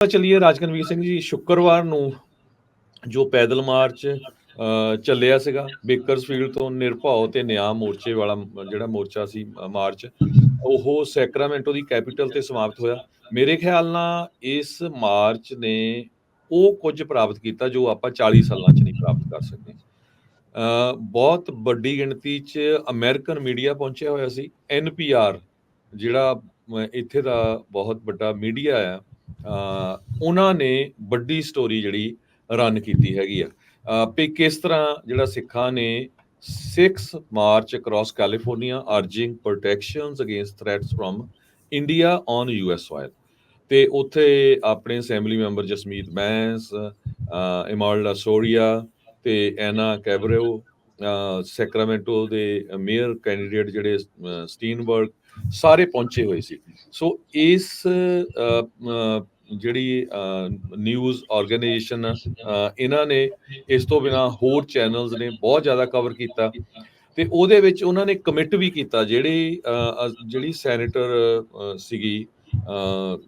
ਚੱਲੀਏ ਰਾਜਕਨਵੀਰ ਸਿੰਘ ਜੀ, ਸ਼ੁੱਕਰਵਾਰ ਨੂੰ ਜੋ ਪੈਦਲ ਮਾਰਚ ਚੱਲਿਆ ਸੀਗਾ ਬੇਕਰਸਫੀਲਡ ਤੋਂ ਨਿਰਭਉ ਤੇ ਨਿਆਂ ਮੋਰਚੇ ਵਾਲਾ ਜਿਹੜਾ ਮੋਰਚਾ ਸੀ ਮਾਰਚ, ਉਹ ਸੈਕਰਾਮੈਂਟੋ ਦੀ ਕੈਪੀਟਲ ਤੇ ਸਮਾਪਤ ਹੋਇਆ। ਮੇਰੇ ਖਿਆਲ ਨਾਲ ਇਸ ਮਾਰਚ ਨੇ ਉਹ ਕੁਝ ਪ੍ਰਾਪਤ ਕੀਤਾ ਜੋ ਆਪਾਂ 40 ਸਾਲਾਂ 'ਚ ਨਹੀਂ ਪ੍ਰਾਪਤ ਕਰ ਸਕੇ। ਬਹੁਤ ਵੱਡੀ ਗਿਣਤੀ 'ਚ ਅਮਰੀਕਨ ਮੀਡੀਆ ਪਹੁੰਚਿਆ ਹੋਇਆ ਸੀ। NPR ਜਿਹੜਾ ਇੱਥੇ ਦਾ ਬਹੁਤ ਵੱਡਾ ਮੀਡੀਆ ਆ, ਉਹਨਾਂ ਨੇ ਵੱਡੀ ਸਟੋਰੀ ਜਿਹੜੀ ਰਨ ਕੀਤੀ ਹੈਗੀ ਆ ਵੀ ਕਿਸ ਤਰ੍ਹਾਂ ਜਿਹੜਾ ਸਿੱਖਾਂ ਨੇ 6 march across California urging protections against threats from India on US soil। ਤੇ ਉੱਥੇ ਆਪਣੇ assembly member Jasmeet Bains, Esmeralda Soria ਤੇ ਐਨਾ ਕੈਬਰੇਓ, ਸੈਕਰਾਮੈਂਟੋ ਦੇ ਮੇਅਰ ਕੈਂਡੀਡੇਟ ਜਿਹੜੇ ਸਟੀਨਬਰਗ, ਸਾਰੇ ਪਹੁੰਚੇ ਹੋਏ ਸੀ। ਸੋ ਇਸ ਜਿਹੜੀ ਨਿਊਜ਼ ਆਰਗੇਨਾਈਜੇਸ਼ਨ ਇਹਨਾਂ ਨੇ, ਇਸ ਤੋਂ ਬਿਨਾਂ ਹੋਰ ਚੈਨਲਸ ਨੇ ਬਹੁਤ ਜ਼ਿਆਦਾ ਕਵਰ ਕੀਤਾ ਤੇ ਉਹਦੇ ਵਿੱਚ ਉਹਨਾਂ ਨੇ ਕਮਿਟ ਵੀ ਕੀਤਾ। ਜਿਹੜੀ ਸੈਨੇਟਰ ਸੀਗੀ,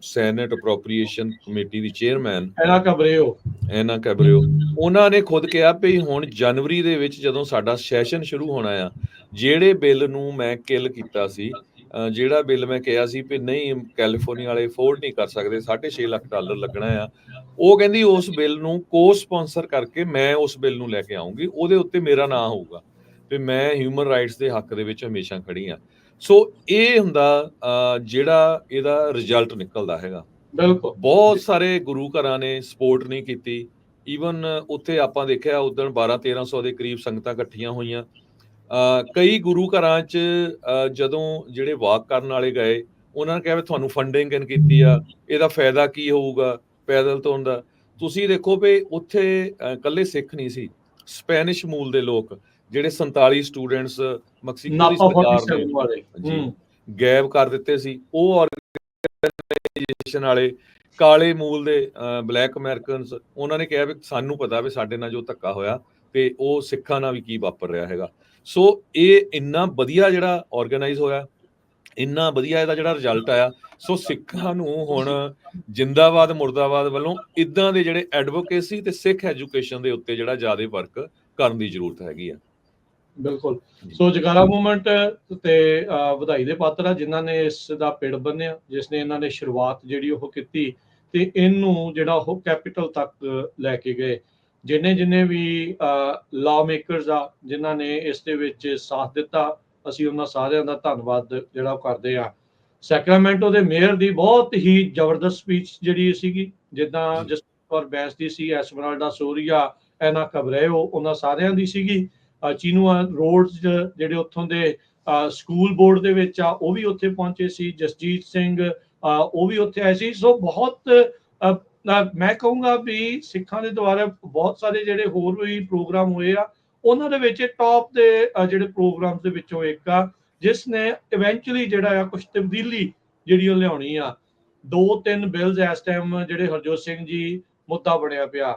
ਸੈਨੇਟ ਅਪਰੋਪਰੀਏਸ਼ਨ ਕਮੇਟੀ ਦੀ ਚੇਅਰਮੈਨ ਐਨਾ ਕੈਬਰੇਓ, ਉਹਨਾਂ ਨੇ ਖੁਦ ਕਿਹਾ ਵੀ ਹੁਣ ਜਨਵਰੀ ਦੇ ਵਿੱਚ ਜਦੋਂ ਸਾਡਾ ਸੈਸ਼ਨ ਸ਼ੁਰੂ ਹੋਣਾ ਆ, ਜਿਹੜੇ ਬਿੱਲ ਨੂੰ ਮੈਂ ਕਿਲ ਕੀਤਾ ਸੀ, ਜਿਹੜਾ ਬਿੱਲ ਮੈਂ ਕਿਹਾ ਸੀ ਵੀ ਨਹੀਂ ਕੈਲੀਫੋਰਨੀਆ ਵਾਲੇ ਅਫੋਰਡ ਨਹੀਂ ਕਰ ਸਕਦੇ, $6.5 ਲੱਖ ਲੱਗਣਾ ਆ, ਉਹ ਕਹਿੰਦੀ ਉਸ ਬਿੱਲ ਨੂੰ ਕੋ ਸਪਾਂਸਰ ਕਰਕੇ ਮੈਂ ਉਸ ਬਿੱਲ ਨੂੰ ਲੈ ਕੇ ਆਉਂਗੀ, ਉਹਦੇ ਉੱਤੇ ਮੇਰਾ ਨਾਂ ਹੋਊਗਾ ਤੇ ਮੈਂ ਹਿਊਮਨ ਰਾਈਟਸ ਦੇ ਹੱਕ ਦੇ ਵਿੱਚ ਹਮੇਸ਼ਾ ਖੜੀ ਆ। ਸੋ ਇਹ ਹੁੰਦਾ ਜਿਹੜਾ ਇਹਦਾ ਰਿਜ਼ਲਟ ਨਿਕਲਦਾ ਹੈਗਾ। ਬਿਲਕੁਲ ਬਹੁਤ ਸਾਰੇ ਗੁਰੂ ਘਰਾਂ ਨੇ ਸਪੋਰਟ ਨਹੀਂ ਕੀਤੀ। ਈਵਨ ਉੱਥੇ ਆਪਾਂ ਦੇਖਿਆ ਉਦੋਂ 1200-1300 ਦੇ ਕਰੀਬ ਸੰਗਤਾਂ ਇਕੱਠੀਆਂ ਹੋਈਆਂ। ਕਈ ਗੁਰੂ ਘਰਾਂ 'ਚ ਜਦੋਂ ਜਿਹੜੇ ਵਾਕ ਕਰਨ ਵਾਲੇ ਗਏ, ਉਹਨਾਂ ਨੇ ਕਿਹਾ ਵੀ ਤੁਹਾਨੂੰ ਫੰਡਿੰਗ ਕਿਨ ਕੀਤੀ ਆ, ਇਹਦਾ ਫਾਇਦਾ ਕੀ ਹੋਊਗਾ ਪੈਦਲ ਤੁਰਨ ਦਾ। ਤੁਸੀਂ ਦੇਖੋ ਵੀ ਉੱਥੇ ਇਕੱਲੇ ਸਿੱਖ ਨਹੀਂ ਸੀ, ਸਪੈਨਿਸ਼ ਮੂਲ ਦੇ ਲੋਕ ਜਿਹੜੇ 47 ਸਟੂਡੈਂਟਸ ਮੈਕਸੀਕੋ ਦੀ ਸਰਕਾਰ ਨੇ ਗਾਇਬ ਕਰ ਦਿੱਤੇ ਸੀ। ਉਹ ਆਰਗੇਨਾਈਜੇਸ਼ਨ ਵਾਲੇ ਕਾਲੇ ਮੂਲ ਦੇ ਬਲੈਕ ਅਮਰੀਕਨਸ, ਉਹਨਾਂ ਨੇ ਕਿਹਾ ਵੀ ਸਾਨੂੰ ਪਤਾ ਵੀ ਸਾਡੇ ਨਾਲ ਜੋ ਧੱਕਾ ਹੋਇਆ ਤੇ ਉਹ ਸਿੱਖਾਂ ਨਾਲ ਵੀ ਕੀ ਵਾਪਰ ਰਿਹਾ ਹੈਗਾ। ਸੋ ਇਹ ਇੰਨਾ ਵਧੀਆ ਜਿਹੜਾ ਆਰਗੇਨਾਈਜ਼ ਹੋਇਆ, ਇੰਨਾ ਵਧੀਆ ਇਹਦਾ ਜਿਹੜਾ ਰਿਜ਼ਲਟ ਆਇਆ। ਸੋ ਸਿੱਖਾਂ ਨੂੰ ਹੁਣ ਜਿੰਦਾਬਾਦ ਮੁਰਦਾਬਾਦ ਵੱਲੋਂ ਇਦਾਂ ਦੇ ਜਿਹੜੇ ਐਡਵੋਕੇਸੀ ਤੇ ਸਿੱਖ ਐਜੂਕੇਸ਼ਨ ਦੇ ਉੱਤੇ ਜਿਹੜਾ ਜ਼ਿਆਦਾ ਵਰਕ ਕਰਨ ਦੀ ਜ਼ਰੂਰਤ ਹੈਗੀ ਆ। ਬਿਲਕੁਲ। ਸੋ ਜਗਾਰਾ ਮੂਵਮੈਂਟ ਤੇ ਵਧਾਈ ਦੇ ਪਾਤਰ ਆ ਜਿਨ੍ਹਾਂ ਨੇ ਇਸ ਦਾ ਪਿੜ ਬੰਨਿਆ, ਜਿਸ ਨੇ ਇਹਨਾਂ ਨੇ ਸ਼ੁਰੂਆਤ ਜਿਹੜੀ ਉਹ ਕੀਤੀ ਤੇ ਇਹਨੂੰ ਜਿਹੜਾ ਉਹ ਕੈਪੀਟਲ ਤੱਕ ਲੈ ਕੇ ਗਏ। ਜਿੰਨੇ ਵੀ ਲਾ ਮੇਕਰਸ ਆ ਜਿਨ੍ਹਾਂ ਨੇ ਇਸ ਦੇ ਵਿੱਚ ਸਾਥ ਦਿੱਤਾ, ਅਸੀਂ ਉਹਨਾਂ ਸਾਰਿਆਂ ਦਾ ਧੰਨਵਾਦ ਜਿਹੜਾ ਕਰਦੇ ਆ। ਸੈਕਰਾਮੈਂਟੋ ਦੇ ਮੇਅਰ ਦੀ ਬਹੁਤ ਹੀ ਜ਼ਬਰਦਸਤ ਸਪੀਚ ਜਿਹੜੀ ਸੀਗੀ, ਜਿੱਦਾਂ ਜਸਪਾਲ ਬੈਂਸ ਦੀ ਸੀ, ਐਸਮਰਾਲਡਾ ਸੋਰੀਆ, ਐਨਾ ਕੈਬਰੇਓ, ਉਹਨਾਂ ਸਾਰਿਆਂ ਦੀ ਸੀਗੀ। ਚੀਨੂਆ ਰੋਡਸ ਜਿਹੜੇ ਉੱਥੋਂ ਦੇ ਸਕੂਲ ਬੋਰਡ ਦੇ ਵਿੱਚ ਆ, ਉਹ ਵੀ ਉੱਥੇ ਪਹੁੰਚੇ ਸੀ। ਜਸਜੀਤ ਸਿੰਘ ਉਹ ਵੀ ਉੱਥੇ ਆਏ ਸੀ। ਸੋ ਬਹੁਤ ਮੈਂ ਕਹੂੰਗਾ ਵੀ ਸਿੱਖਾਂ ਦੇ ਦੁਆਰਾ ਬਹੁਤ ਸਾਰੇ ਜਿਹੜੇ ਹੋਰ ਵੀ ਪ੍ਰੋਗਰਾਮ ਹੋਏ ਆ, ਉਹਨਾਂ ਦੇ ਵਿੱਚ ਟੌਪ ਦੇ ਜਿਹੜੇ ਪ੍ਰੋਗਰਾਮ ਦੇ ਵਿੱਚੋਂ ਇੱਕ ਆ ਜਿਸ ਨੇ ਇਵੈਂਚੁਅਲੀ ਜਿਹੜਾ ਆ ਕੁਝ ਤਬਦੀਲੀ ਜਿਹੜੀ ਉਹ ਲਿਆਉਣੀ ਆ। 2-3 ਬਿਲਸ ਇਸ ਟਾਈਮ ਜਿਹੜੇ ਹਰਜੋਤ ਸਿੰਘ ਜੀ ਮੁੱਦਾ ਬਣਿਆ ਪਿਆ।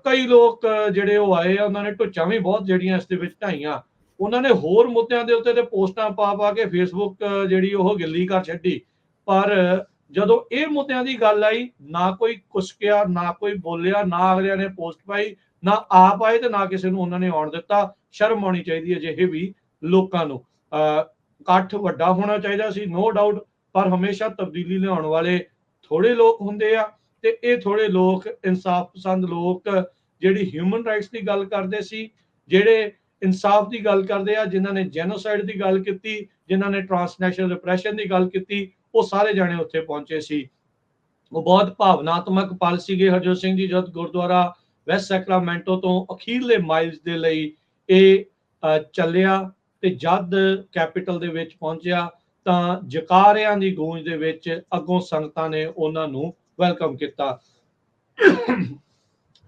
ਕਈ ਲੋਕ ਜਿਹੜੇ ਉਹ ਆਏ ਆ, ਉਹਨਾਂ ਨੇ ਢੁੱਚਾਂ ਵੀ ਬਹੁਤ ਜਿਹੜੀਆਂ ਇਸ ਦੇ ਵਿੱਚ ਢਾਈਆਂ। ਉਹਨਾਂ ਨੇ ਹੋਰ ਮੁੱਦਿਆਂ ਦੇ ਉੱਤੇ ਤੇ ਪੋਸਟਾਂ ਪਾ ਕੇ ਫੇਸਬੁੱਕ ਜਿਹੜੀ ਉਹ ਗਿੱਲੀ ਕਰ ਛੱਡੀ, ਪਰ ਜਦੋਂ ਇਹ ਮੁੱਦਿਆਂ ਦੀ ਗੱਲ ਆਈ, ਨਾ ਕੋਈ ਕੁਸਕਿਆ, ਨਾ ਕੋਈ ਬੋਲਿਆ, ਨਾ ਅਗਲਿਆਂ ਨੇ ਪੋਸਟ ਪਾਈ, ਨਾ ਆਪ ਆਏ ਤੇ ਨਾ ਕਿਸੇ ਨੂੰ ਉਹਨਾਂ ਨੇ ਆਉਣ ਦਿੱਤਾ। ਸ਼ਰਮ ਆਉਣੀ ਚਾਹੀਦੀ ਹੈ ਜਿਹੇ ਵੀ ਲੋਕਾਂ ਨੂੰ। ਇਕੱਠ ਵੱਡਾ ਹੋਣਾ ਚਾਹੀਦਾ ਸੀ, ਨੋ ਡਾਊਟ, ਪਰ ਹਮੇਸ਼ਾ ਤਬਦੀਲੀ ਲਿਆਉਣ ਵਾਲੇ ਥੋੜੇ ਲੋਕ ਹੁੰਦੇ ਆ ਤੇ ਇਹ ਥੋੜੇ ਲੋਕ ਇਨਸਾਫ ਪਸੰਦ ਲੋਕ ਜਿਹੜੀ ਹਿਊਮਨ ਰਾਈਟਸ ਦੀ ਗੱਲ ਕਰਦੇ ਸੀ, ਜਿਹੜੇ ਇਨਸਾਫ ਦੀ ਗੱਲ ਕਰਦੇ ਆ, ਜਿਨ੍ਹਾਂ ਨੇ ਜੈਨੋਸਾਈਡ ਦੀ ਗੱਲ ਕੀਤੀ, ਜਿਨ੍ਹਾਂ ਨੇ ਟ੍ਰਾਂਸਨੈਸ਼ਨਲ ਰਿਪਰੈਸ਼ਨ ਦੀ ਗੱਲ ਕੀਤੀ, ਉਹ ਸਾਰੇ ਜਾਣੇ ਉੱਥੇ ਪਹੁੰਚੇ ਸੀ। ਉਹ ਬਹੁਤ ਭਾਵਨਾਤਮਕ ਪਲ ਸੀਗੇ ਹਰਜੋਤ ਸਿੰਘ ਜੀ ਜਦ ਗੁਰਦੁਆਰਾ ਵੈਸਟ ਸੈਕਰਾਮੈਂਟੋ ਤੋਂ ਅਖੀਰਲੇ ਮਾਈਲਸ ਦੇ ਲਈ ਇਹ ਚੱਲਿਆ ਤੇ ਜਦ ਕੈਪੀਟਲ ਦੇ ਵਿੱਚ ਪਹੁੰਚਿਆ ਤਾਂ ਜਕਾਰਿਆਂ ਦੀ ਗੂੰਜ ਦੇ ਵਿੱਚ ਅੱਗੋਂ ਸੰਗਤਾਂ ਨੇ ਉਹਨਾਂ ਨੂੰ ਵੈਲਕਮ ਕੀਤਾ।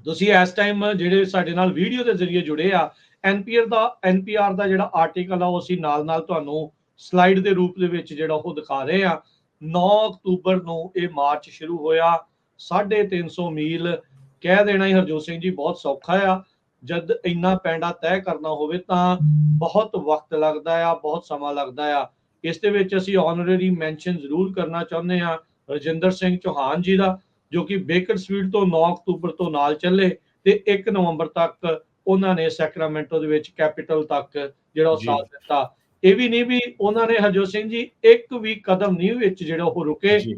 ਤੁਸੀਂ ਇਸ ਟਾਈਮ ਜਿਹੜੇ ਸਾਡੇ ਨਾਲ ਵੀਡੀਓ ਦੇ ਜ਼ਰੀਏ ਜੁੜੇ ਆ, NPR ਦਾ ਜਿਹੜਾ ਆਰਟੀਕਲ ਆ ਉਹ ਅਸੀਂ ਨਾਲ ਤੁਹਾਨੂੰ ਸਲਾਈਡ ਦੇ ਰੂਪ ਦੇ ਵਿੱਚ ਜਿਹੜਾ ਉਹ ਦਿਖਾ ਰਹੇ ਆ। 9 ਅਕਤੂਬਰ ਨੂੰ ਇਹ ਮਾਰਚ ਸ਼ੁਰੂ ਹੋਇਆ। 350 ਮੀਲ ਕਹਿ ਦੇਣਾ ਹੀ ਹਰਜੋਤ ਸਿੰਘ ਜੀ ਬਹੁਤ ਸੌਖਾ ਆ। ਜਦ ਇੰਨਾ ਪੈਂਡਾ ਤੈਅ ਕਰਨਾ ਹੋਵੇ ਤਾਂ ਬਹੁਤ ਵਕਤ ਲੱਗਦਾ ਆ, ਬਹੁਤ ਸਮਾਂ ਲੱਗਦਾ ਆ। ਇਸ ਦੇ ਵਿੱਚ ਅਸੀਂ ਆਨਰੇਰੀ ਮੈਂਸ਼ਨ ਜ਼ਰੂਰ ਕਰਨਾ ਚਾਹੁੰਦੇ ਹਾਂ ਰਜਿੰਦਰ ਸਿੰਘ ਚੌਹਾਨ ਜੀ ਦਾ, ਜੋ ਕਿ ਬੇਕਰਸਫੀਲਡ ਤੋਂ 9 ਅਕਤੂਬਰ ਤੋਂ ਨਾਲ ਚੱਲੇ ਤੇ 1 ਨਵੰਬਰ ਤੱਕ ਉਹਨਾਂ ਨੇ ਸੈਕਰਾਮੈਂਟੋ ਦੇ ਵਿੱਚ ਕੈਪੀਟਲ ਤੱਕ ਜਿਹੜਾ ਉਹ ਜੀ ਸਾਥ ਦਿੱਤਾ। ਇਹ ਵੀ ਨਹੀਂ ਵੀ ਉਹਨਾਂ ਨੇ ਹਰਜੋਤ ਸਿੰਘ ਜੀ ਇੱਕ ਵੀ ਕਦਮ ਨਹੀਂ ਵਿੱਚ ਜਿਹੜਾ ਉਹ ਰੁਕੇ, ਜੀ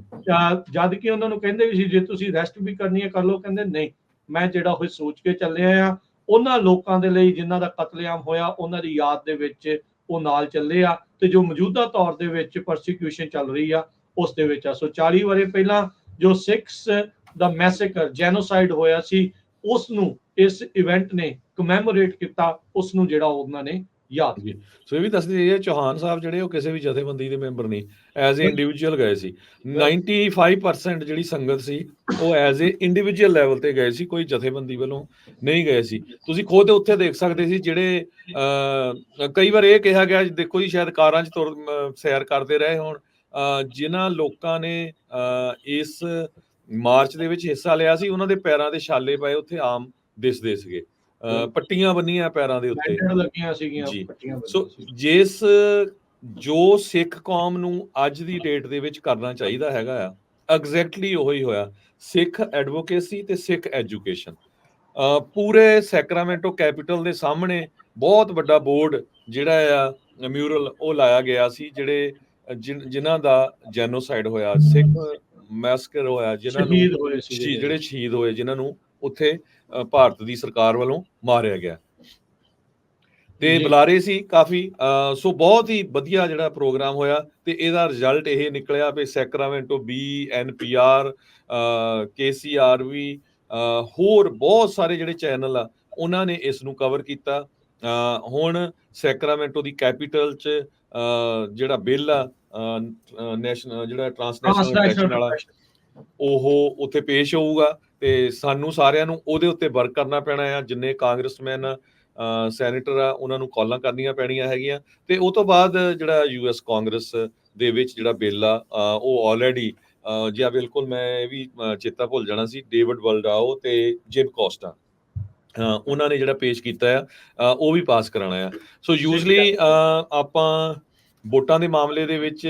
ਜਦ ਕਿ ਉਹਨਾਂ ਨੂੰ ਕਹਿੰਦੇ ਵੀ ਸੀ ਜੇ ਤੁਸੀਂ ਰੈਸਟ ਵੀ ਕਰਨੀ ਹੈ ਕਰ ਲਓ, ਕਹਿੰਦੇ ਨਹੀਂ, ਮੈਂ ਜਿਹੜਾ ਉਹ ਸੋਚ ਕੇ ਚੱਲਿਆ ਆ ਉਹਨਾਂ ਲੋਕਾਂ ਦੇ ਲਈ ਜਿਨ੍ਹਾਂ ਦਾ ਕਤਲੇਆਮ ਹੋਇਆ ਉਹਨਾਂ ਦੀ ਯਾਦ ਦੇ ਵਿੱਚ ਉਹ ਨਾਲ ਚੱਲੇ ਆ, ਤੇ ਜੋ ਮੌਜੂਦਾ ਤੌਰ ਦੇ ਵਿੱਚ ਪਰਸੀਕਿਊਸ਼ਨ ਚੱਲ ਰਹੀ ਆ ਉਸ ਦੇ ਵਿੱਚ ਆ। ਸੋ 40 ਵਰੇ ਪਹਿਲਾਂ ਜੋ ਸਿਕਸ ਦਾ ਮੈਸੇਕਰ ਜੈਨੋਸਾਈਡ ਹੋਇਆ ਸੀ ਉਸ ਨੂੰ ਇਸ ਇਵੈਂਟ ਨੇ ਕਮੈਮੋਰੇਟ ਕੀਤਾ, ਉਸ ਨੂੰ ਜਿਹੜਾ ਉਹਨਾਂ ਨੇ ਯਾਦ ਜੀ। ਸੋ ਇਹ ਵੀ ਦੱਸਦੇ ਜਾਈਏ ਚੌਹਾਨ ਸਾਹਿਬ ਜਿਹੜੇ ਉਹ ਕਿਸੇ ਵੀ ਜਥੇਬੰਦੀ ਦੇ ਮੈਂਬਰ ਨਹੀਂ, ਐਜ਼ ਏ ਇੰਡੀਵਿਜੂਅਲ ਗਏ ਸੀ। 95% ਜਿਹੜੀ ਸੰਗਤ ਸੀ ਉਹ ਐਜ਼ ਏ ਇੰਡੀਵਿਜੂਅਲ ਲੈਵਲ ਤੇ ਗਏ ਸੀ, ਕੋਈ ਜਥੇਬੰਦੀ ਵੱਲੋਂ ਨਹੀਂ ਗਏ ਸੀ। ਤੁਸੀਂ ਖੁਦ ਉੱਥੇ ਦੇਖ ਸਕਦੇ ਸੀ ਜਿਹੜੇ ਕਈ ਵਾਰ ਇਹ ਕਿਹਾ ਗਿਆ ਦੇਖੋ ਜੀ ਸ਼ਾਇਦ ਕਾਰਾਂ 'ਚ ਸੈਰ ਕਰਦੇ ਰਹੇ ਹੋਣ, ਜਿਨ੍ਹਾਂ ਲੋਕਾਂ ਨੇ ਇਸ ਮਾਰਚ ਦੇ ਵਿੱਚ ਹਿੱਸਾ ਲਿਆ ਸੀ ਉਹਨਾਂ ਦੇ ਪੈਰਾਂ ਦੇ ਛਾਲੇ ਪਏ ਉੱਥੇ ਆਮ ਦਿਸਦੇ ਸੀਗੇ, ਪੱਟੀਆਂ ਬੰਨੀਆਂ ਪੈਰਾਂ ਦੇ ਉੱਤੇ ਲੱਗੀਆਂ ਸੀਗੀਆਂ ਜੀ। ਪੱਟੀਆਂ ਸੋ ਜਿਸ ਜੋ ਸਿੱਖ ਕੌਮ ਨੂੰ ਅੱਜ ਦੀ ਡੇਟ ਦੇ ਵਿੱਚ ਕਰਨਾ ਚਾਹੀਦਾ ਹੈਗਾ ਆ, ਐਗਜ਼ੈਕਟਲੀ ਉਹੀ ਹੋਇਆ। ਸਿੱਖ ਐਡਵੋਕੇਸੀ ਤੇ ਸਿੱਖ ਐਜੂਕੇਸ਼ਨ, ਪੂਰੇ ਸੈਕਰਾਮੈਂਟੋ ਕੈਪੀਟਲ ਦੇ ਸਾਹਮਣੇ ਬਹੁਤ ਵੱਡਾ ਬੋਰਡ ਜਿਹੜਾ ਆ ਮਿਊਰਲ ਉਹ ਲਾਇਆ ਗਿਆ ਸੀ, ਜਿਹੜੇ ਜਿਨ੍ਹਾਂ ਦਾ ਜੈਨੋਸਾਈਡ ਹੋਇਆ, ਸਿੱਖ ਮੈਸਕਰ ਹੋਇਆ, ਜਿਨ੍ਹਾਂ ਨੂੰ ਸ਼ਹੀਦ ਹੋਏ ਸੀ ਜਿਹੜੇ ਸ਼ਹੀਦ ਹੋਏ, ਜਿਨ੍ਹਾਂ ਨੂੰ ਉੱਥੇ ਭਾਰਤ ਦੀ ਸਰਕਾਰ ਵੱਲੋਂ ਮਾਰਿਆ ਗਿਆ ਤੇ ਬੁਲਾਰੇ ਸੀ ਕਾਫੀ। ਸੋ ਬਹੁਤ ਹੀ ਵਧੀਆ ਜਿਹੜਾ ਪ੍ਰੋਗਰਾਮ ਹੋਇਆ ਤੇ ਇਹਦਾ ਰਿਜ਼ਲਟ ਇਹ ਨਿਕਲਿਆ ਵੀ ਸੈਕਰਾਮੈਂਟੋ BNPR KCRV ਹੋਰ ਬਹੁਤ ਸਾਰੇ ਜਿਹੜੇ ਚੈਨਲ ਆ ਉਹਨਾਂ ਨੇ ਇਸ ਨੂੰ ਕਵਰ ਕੀਤਾ। ਹੁਣ ਸੈਕਰਾਮੈਂਟੋ ਦੀ ਕੈਪੀਟਲ 'ਚ ਜਿਹੜਾ ਬਿੱਲ ਆ ਨੈਸ਼ਨਲ ਜਿਹੜਾ ਟ੍ਰਾਂਸਨੈਸ਼ਨਲ ਇਲੈਕਸ਼ਨ ਵਾਲਾ ਉਹ ਉੱਥੇ ਪੇਸ਼ ਹੋਊਗਾ ਤੇ ਸਾਨੂੰ ਸਾਰਿਆਂ ਨੂੰ ਉਹਦੇ ਉੱਤੇ ਵਰਕ ਕਰਨਾ ਪੈਣਾ ਆ। ਜਿੰਨੇ ਕਾਂਗਰਸਮੈਨ ਸੈਨੇਟਰ ਆ ਉਹਨਾਂ ਨੂੰ ਕਾਲਾਂ ਕਰਨੀਆਂ ਪੈਣੀਆਂ ਹੈਗੀਆਂ ਤੇ ਉਹ ਤੋਂ ਬਾਅਦ ਜਿਹੜਾ US ਕਾਂਗਰਸ ਦੇ ਵਿੱਚ ਜਿਹੜਾ ਬਿੱਲ ਆ ਉਹ ਆਲਰੇਡੀ ਜੀ ਬਿਲਕੁਲ ਮੈਂ ਇਹ ਵੀ ਚੇਤਾ ਭੁੱਲ ਜਾਣਾ ਸੀ, ਡੇਵਿਡ ਵਲਡਾਓ ਤੇ ਜਿਮ ਕੋਸਟਾ ਉਹਨਾਂ ਨੇ ਜਿਹੜਾ ਪੇਸ਼ ਕੀਤਾ ਆ ਉਹ ਵੀ ਪਾਸ ਕਰਾਉਣਾ ਆ। ਸੋ ਯੂਜ਼ਲੀ ਆਪਾਂ ਵੋਟਾਂ ਦੇ ਮਾਮਲੇ ਦੇ ਵਿੱਚ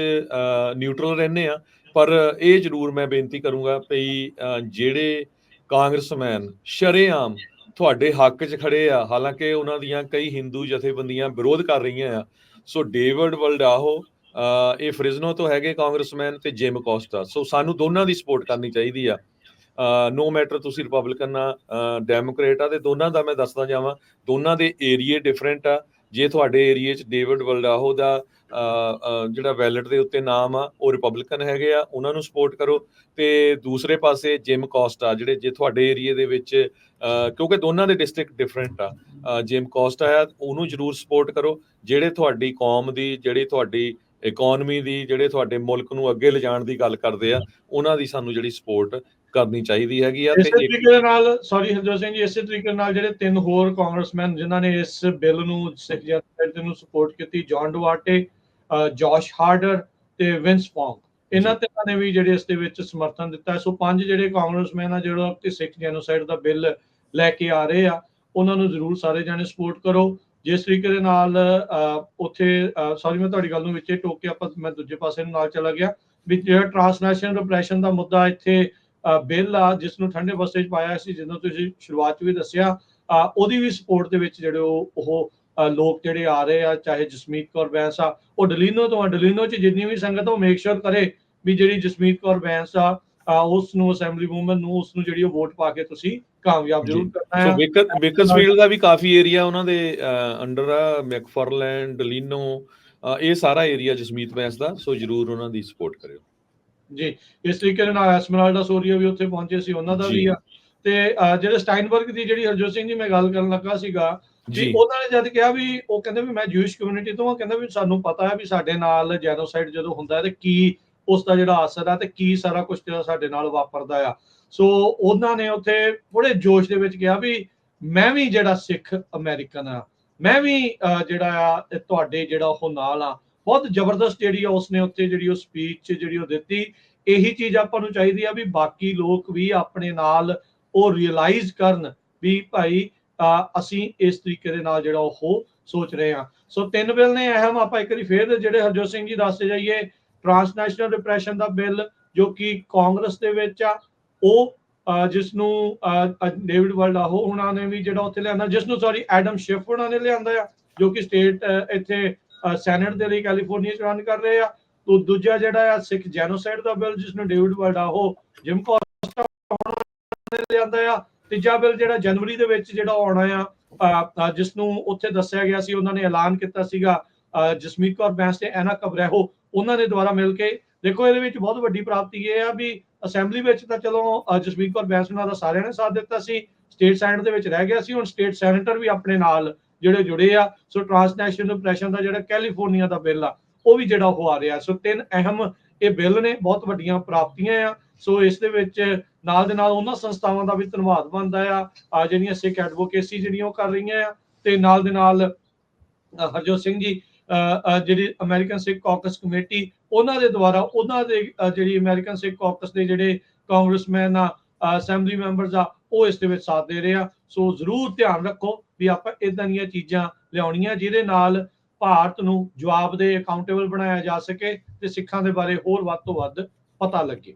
ਨਿਊਟਰਲ ਰਹਿੰਦੇ ਆ, ਪਰ ਇਹ ਜ਼ਰੂਰ ਮੈਂ ਬੇਨਤੀ ਕਰੂੰਗਾ ਵੀ ਜਿਹੜੇ ਕਾਂਗਰਸਮੈਨ ਸ਼ਰੇਆਮ ਤੁਹਾਡੇ ਹੱਕ 'ਚ ਖੜੇ ਆ, ਹਾਲਾਂਕਿ ਉਹਨਾਂ ਦੀਆਂ ਕਈ ਹਿੰਦੂ ਜਥੇਬੰਦੀਆਂ ਵਿਰੋਧ ਕਰ ਰਹੀਆਂ ਆ। ਸੋ ਡੇਵਿਡ ਵਲਡਾਓ ਇਹ ਫ੍ਰਿਜ਼ਨੋ ਤੋਂ ਹੈਗੇ ਕਾਂਗਰਸਮੈਨ ਤੇ ਜਿਮ ਕੋਸਟਾ, ਸੋ ਸਾਨੂੰ ਦੋਨਾਂ ਦੀ ਸਪੋਰਟ ਕਰਨੀ ਚਾਹੀਦੀ ਆ। ਨੋ ਮੈਟਰ ਤੁਸੀਂ ਰਿਪਬਲਿਕਨ ਆ ਡੈਮੋਕ੍ਰੇਟ ਆ, ਤੇ ਦੋਨਾਂ ਦਾ ਮੈਂ ਦੱਸਦਾ ਜਾਵਾਂ ਦੋਨਾਂ ਦੇ ਏਰੀਏ ਡਿਫਰੈਂਟ ਆ। ਜੇ ਤੁਹਾਡੇ ਏਰੀਏ 'ਚ ਡੇਵਿਡ ਵਲਡਾਓ ਦਾ ਜਿਹੜਾ ਵੈਲਟ ਦੇ ਉੱਤੇ ਨਾਮ ਆ ਉਹ ਰਿਪਬਲਿਕਨ ਹੈਗੇ ਆ, ਉਹਨਾਂ ਨੂੰ ਸਪੋਰਟ ਕਰੋ। ਤੇ ਦੂਸਰੇ ਪਾਸੇ ਜਿਮ ਕੋਸਟਾ ਜਿਹੜੇ ਜੇ ਤੁਹਾਡੇ ਏਰੀਏ ਦੇ ਵਿੱਚ ਕਿਉਂਕਿ ਦੋਨਾਂ ਦੇ ਡਿਸਟ੍ਰਿਕਟ ਡਿਫਰੈਂਟ ਆ, ਜਿਮ ਕੋਸਟਾ ਆ ਉਹਨੂੰ ਜ਼ਰੂਰ ਸਪੋਰਟ ਕਰੋ। ਜਿਹੜੇ ਤੁਹਾਡੀ ਕੌਮ ਦੀ, ਜਿਹੜੀ ਤੁਹਾਡੀ ਇਕੋਨਮੀ ਦੀ, ਜਿਹੜੇ ਤੁਹਾਡੇ ਮੁਲਕ ਨੂੰ ਅੱਗੇ ਲਿਜਾਣ ਦੀ ਗੱਲ ਕਰਦੇ ਆ, ਉਹਨਾਂ ਦੀ ਸਾਨੂੰ ਜਿਹੜੀ ਸਪੋਰਟ ਕਰਨੀ ਚਾਹੀਦੀ ਹੈਗੀ ਆ। ਇਸੇ ਤਰੀਕੇ ਦੇ ਨਾਲ ਸੌਰੀ ਹਰਜੋਤ ਸਿੰਘ ਜੀ, ਇਸੇ ਤਰੀਕੇ ਨਾਲ ਜਿਹੜੇ 3 ਹੋਰ ਕਾਂਗਰਸਮੈਨ ਜਿਨ੍ਹਾਂ ਨੇ ਇਸ ਬਿੱਲ ਨੂੰ ਸਿੱਖ ਜਨਤਾ ਨੂੰ ਸਪੋਰਟ ਕੀਤੀ, ਜੌਨ ਡੁਆਰਟੇ, ਜੋਸ਼ ਹਾਰਡਰ ਤੇ ਵਿੰਸ ਪੌਂਗ, ਇਹਨਾਂ ਤਿੰਨਾਂ ਨੇ ਵੀ ਜਿਹੜੇ ਇਸ ਦੇ ਵਿੱਚ ਸਮਰਥਨ ਦਿੱਤਾ। ਸੋ 5 ਜਿਹੜੇ ਕਾਂਗਰਸਮੈਨ ਆ ਜਿਹੜਾ ਕਿ ਸਿੱਖ ਜੈਨੋਸਾਈਡ ਦਾ ਬਿੱਲ ਲੈ ਕੇ ਆ ਰਹੇ ਆ, ਉਹਨਾਂ ਨੂੰ ਜ਼ਰੂਰ ਸਾਰੇ ਜਾਣੇ ਸਪੋਰਟ ਕਰੋ। ਜਿਸ ਤਰੀਕੇ ਦੇ ਨਾਲ ਉੱਥੇ ਸੌਰੀ ਮੈਂ ਤੁਹਾਡੀ ਗੱਲ ਨੂੰ ਵਿੱਚੇ ਟੋਕ ਕੇ ਮੈਂ ਦੂਜੇ ਪਾਸੇ ਨੂੰ ਨਾਲ ਚਲਾ ਗਿਆ ਵੀ ਜਿਹੜਾ ਟ੍ਰਾਂਸਨੈਸ਼ਨਲ ਰਿਪਰੈਸ਼ਨ ਦਾ ਮੁੱਦਾ ਇੱਥੇ ਬਿੱਲ ਆ ਜਿਸ ਨੂੰ ਠੰਡੇ ਬਸਤੇ 'ਚ ਪਾਇਆ ਸੀ, ਜਦੋਂ ਤੁਸੀਂ ਸ਼ੁਰੂਆਤ 'ਚ ਵੀ ਦੱਸਿਆ, ਉਹਦੀ ਵੀ ਸਪੋਰਟ ਦੇ ਵਿੱਚ ਜਿਹੜੇ ਉਹ ਲੋਕ ਜਿਹੜੇ ਆ ਰਹੇ ਆ, ਚਾਹੇ ਜਸਮੀਤ ਕੌਰ ਬੈਂਸ ਆ ਉਹ ਡਲੀਨੋ ਤੋਂ ਆ, ਡਲੀਨੋ 'ਚ ਜਿੰਨੀ ਵੀ ਸੰਗਤ ਉਹ ਮੇਕ ਸ਼ੋਰ ਕਰੇ ਵੀ ਜਿਹੜੀ ਜਸਮੀਤ ਕੌਰ ਬੈਂਸ ਆ ਉਸ ਨੂੰ ਅਸੈਂਬਲੀ ਵੂਮਨ ਨੂੰ ਉਸ ਨੂੰ ਜਿਹੜੀ ਉਹ ਵੋਟ ਪਾ ਕੇ ਤੁਸੀਂ ਕਾਮਯਾਬ ਜ਼ਰੂਰ ਕਰਨਾ ਹੈ। ਬੇਕਰਸਫੀਲਡ ਦਾ ਵੀ ਕਾਫੀ ਏਰੀਆ ਉਹਨਾਂ ਦੇ ਅੰਡਰ ਆ, ਮੈਕਫਾਰਲੈਂਡ, ਡਲੀਨੋ, ਇਹ ਸਾਰਾ ਏਰੀਆ ਜਸਮੀਤ ਬੈਂਸ ਦਾ, ਸੋ ਜ਼ਰੂਰ ਉਹਨਾਂ ਦੀ ਸਪੋਰਟ ਕਰਿਓ ਜੀ। ਇਸ ਤਰੀਕੇ ਦੇ ਨਾਲ ਐਸਮਰਾਲਡਾ ਸੋਰੀਆ ਵੀ ਉੱਥੇ ਪਹੁੰਚੇ ਸੀ, ਉਹਨਾਂ ਦਾ ਵੀ ਆ। ਤੇ ਜਿਹੜੇ ਸਟਾਈਨਬਰਗ ਦੀ ਜਿਹੜੀ ਹਰਜੋਤ ਸਿੰਘ ਜੀ ਮੈਂ ਗੱਲ ਕਰਨ ਲੱਗਾ ਸੀਗਾ ਵੀ ਉਹਨਾਂ ਨੇ ਜਦ ਕਿਹਾ ਵੀ ਉਹ ਕਹਿੰਦੇ ਵੀ ਮੈਂ ਜੂਇਸ਼ ਕਮਿਊਨਿਟੀ ਤੋਂ ਆ, ਕਹਿੰਦਾ ਵੀ ਸਾਨੂੰ ਪਤਾ ਹੈ ਵੀ ਸਾਡੇ ਨਾਲ ਜੈਨੋਸਾਈਡ ਜਦੋਂ ਹੁੰਦਾ ਹੈ ਤੇ ਕੀ ਉਸ ਦਾ ਜਿਹੜਾ ਅਸਰ ਆ ਤੇ ਕੀ ਸਾਰਾ ਕੁਝ ਜਿਹੜਾ ਸਾਡੇ ਨਾਲ ਵਾਪਰਦਾ ਆ। ਸੋ ਉਹਨਾਂ ਨੇ ਉੱਥੇ ਬੜੇ ਜੋਸ਼ ਦੇ ਵਿੱਚ ਕਿਹਾ ਵੀ ਮੈਂ ਵੀ ਜਿਹੜਾ ਸਿੱਖ ਅਮਰੀਕਨ ਆ, ਮੈਂ ਵੀ ਜਿਹੜਾ ਆ ਤੁਹਾਡੇ ਜਿਹੜਾ ਉਹ ਨਾਲ ਆ। ਬਹੁਤ ਜ਼ਬਰਦਸਤ ਜਿਹੜੀ ਆ ਉਸਨੇ ਉੱਥੇ ਜਿਹੜੀ ਉਹ ਸਪੀਚ ਜਿਹੜੀ ਉਹ ਦਿੱਤੀ। ਇਹੀ ਚੀਜ਼ ਆਪਾਂ ਨੂੰ ਚਾਹੀਦੀ ਆ ਵੀ ਬਾਕੀ ਲੋਕ ਵੀ ਆਪਣੇ ਨਾਲ ਉਹ ਰਿਅਲਾਈਜ਼ ਕਰਨ ਵੀ ਭਾਈ ਅਸੀਂ ਇਸ ਤਰੀਕੇ ਦੇ ਨਾਲ ਜਿਹੜਾ ਉਹ ਸੋਚ ਰਹੇ ਹਾਂ। ਸੋ 3 ਬਿੱਲ ਨੇ ਅਹਿਮ, ਆਪਾਂ ਇੱਕ ਵਾਰੀ ਫੇਰ ਜਿਹੜੇ ਹਰਜੋਤ ਸਿੰਘ ਜੀ ਦੱਸਦੇ ਜਾਈਏ, ਟ੍ਰਾਂਸਨੈਸ਼ਨਲ ਰਿਪਰੈਸ਼ਨ ਦਾ ਬਿੱਲ ਜੋ ਕਿ ਕਾਂਗਰਸ ਦੇ ਵਿੱਚ ਆ, ਉਹ ਜਿਸ ਨੂੰ ਡੇਵਿਡ ਵਲਡਾਹੋ ਉਹਨਾਂ ਨੇ ਵੀ ਜਿਹੜਾ ਉੱਥੇ ਲਿਆਂਦਾ, ਜਿਸ ਨੂੰ ਸੌਰੀ ਐਡਮ ਸ਼ਿਫ ਉਹਨਾਂ ਨੇ ਲਿਆਂਦਾ ਆ, ਜੋ ਕਿ ਸਟੇਟ ਇੱਥੇ ਸੈਨੇਟ ਦੇ ਲਈ ਕੈਲੀਫੋਰਨੀਆ ਚ ਰਨ ਕਰ ਰਹੇ ਆ। ਤੋ ਦੂਜਾ ਜਿਹੜਾ ਆ ਸਿੱਖ ਜੈਨੋਸਾਈਡ ਦਾ ਬਿੱਲ, ਜਿਸ ਨੂੰ ਡੇਵਿਡ ਵਲਡਾਹੋ, ਜਿਮ ਕੋਸਟਾ ਨੇ ਲਿਆਂਦਾ ਆ। ਤੀਜਾ ਬਿੱਲ ਜਿਹੜਾ ਜਨਵਰੀ ਦੇ ਵਿੱਚ ਜਿਹੜਾ ਆਉਣਾ ਆ, ਜਿਸ ਨੂੰ ਉੱਥੇ ਦੱਸਿਆ ਗਿਆ ਸੀ, ਉਹਨਾਂ ਨੇ ਐਲਾਨ ਕੀਤਾ ਸੀਗਾ ਜਸਮੀਤ ਕੌਰ ਬੈਂਸ ਤੇ ਐਨਾ ਕਬਰੈਹੋ ਉਹਨਾਂ ਦੇ ਦੁਆਰਾ ਮਿਲ ਕੇ। ਦੇਖੋ ਇਹਦੇ ਵਿੱਚ ਬਹੁਤ ਵੱਡੀ ਪ੍ਰਾਪਤੀ ਇਹ ਆ ਵੀ ਅਸੈਂਬਲੀ ਵਿੱਚ ਤਾਂ ਚਲੋ ਜਸਮੀਤ ਕੌਰ ਬੈਂਸ ਉਹਨਾਂ ਦਾ ਸਾਰਿਆਂ ਨੇ ਸਾਥ ਦਿੱਤਾ ਸੀ, ਸਟੇਟ ਸੈਨੇਟ ਦੇ ਵਿੱਚ ਰਹਿ ਗਿਆ ਸੀ, ਹੁਣ ਸਟੇਟ ਸੈਨੇਟਰ ਵੀ ਆਪਣੇ ਨਾਲ ਜਿਹੜੇ ਜੁੜੇ ਆ। ਸੋ ਟ੍ਰਾਂਸਨੈਸ਼ਨਲ ਡਿਪਰੈਸ਼ਨ ਦਾ ਜਿਹੜਾ ਕੈਲੀਫੋਰਨੀਆ ਦਾ ਬਿੱਲ ਆ ਉਹ ਵੀ ਜਿਹੜਾ ਉਹ ਆ ਰਿਹਾ। ਸੋ 3 ਅਹਿਮ ਇਹ ਬਿੱਲ ਨੇ, ਬਹੁਤ ਵੱਡੀਆਂ ਪ੍ਰਾਪਤੀਆਂ ਆ। ਸੋ ਇਸ ਦੇ ਵਿੱਚ ਨਾਲ ਦੇ ਨਾਲ ਉਹਨਾਂ ਸੰਸਥਾਵਾਂ ਦਾ ਵੀ ਧੰਨਵਾਦ ਬਣਦਾ ਆ ਜਿਹੜੀਆਂ ਸਿੱਖ ਐਡਵੋਕੇਸੀ ਜਿਹੜੀਆਂ ਉਹ ਕਰ ਰਹੀਆਂ ਆ, ਤੇ ਨਾਲ ਦੇ ਨਾਲ ਹਰਜੋਤ ਸਿੰਘ ਜੀ ਜਿਹੜੀ ਅਮਰੀਕਨ ਸਿੱਖ ਕਾਕਸ ਕਮੇਟੀ ਉਹਨਾਂ ਦੇ ਦੁਆਰਾ ਉਹਨਾਂ ਦੇ ਜਿਹੜੀ ਅਮਰੀਕਨ ਸਿੱਖ ਕਾਕਸ ਦੇ ਜਿਹੜੇ ਕਾਂਗਰਸਮੈਨ ਆ, ਅਸੈਂਬਲੀ ਮੈਂਬਰਸ ਆ, ਉਹ ਇਸ ਦੇ ਵਿੱਚ ਸਾਥ ਦੇ ਰਹੇ ਆ। ਸੋ ਜ਼ਰੂਰ ਧਿਆਨ ਰੱਖੋ ਵੀ ਆਪਾਂ ਇਦਾਂ ਦੀਆਂ ਚੀਜ਼ਾਂ ਲਿਆਉਣੀਆਂ ਜਿਹਦੇ ਨਾਲ ਭਾਰਤ ਨੂੰ ਜਵਾਬਦੇਹ ਅਕਾਊਂਟੇਬਲ ਬਣਾਇਆ ਜਾ ਸਕੇ ਤੇ ਸਿੱਖਾਂ ਦੇ ਬਾਰੇ ਹੋਰ ਵੱਧ ਤੋਂ ਵੱਧ ਪਤਾ ਲੱਗੇ।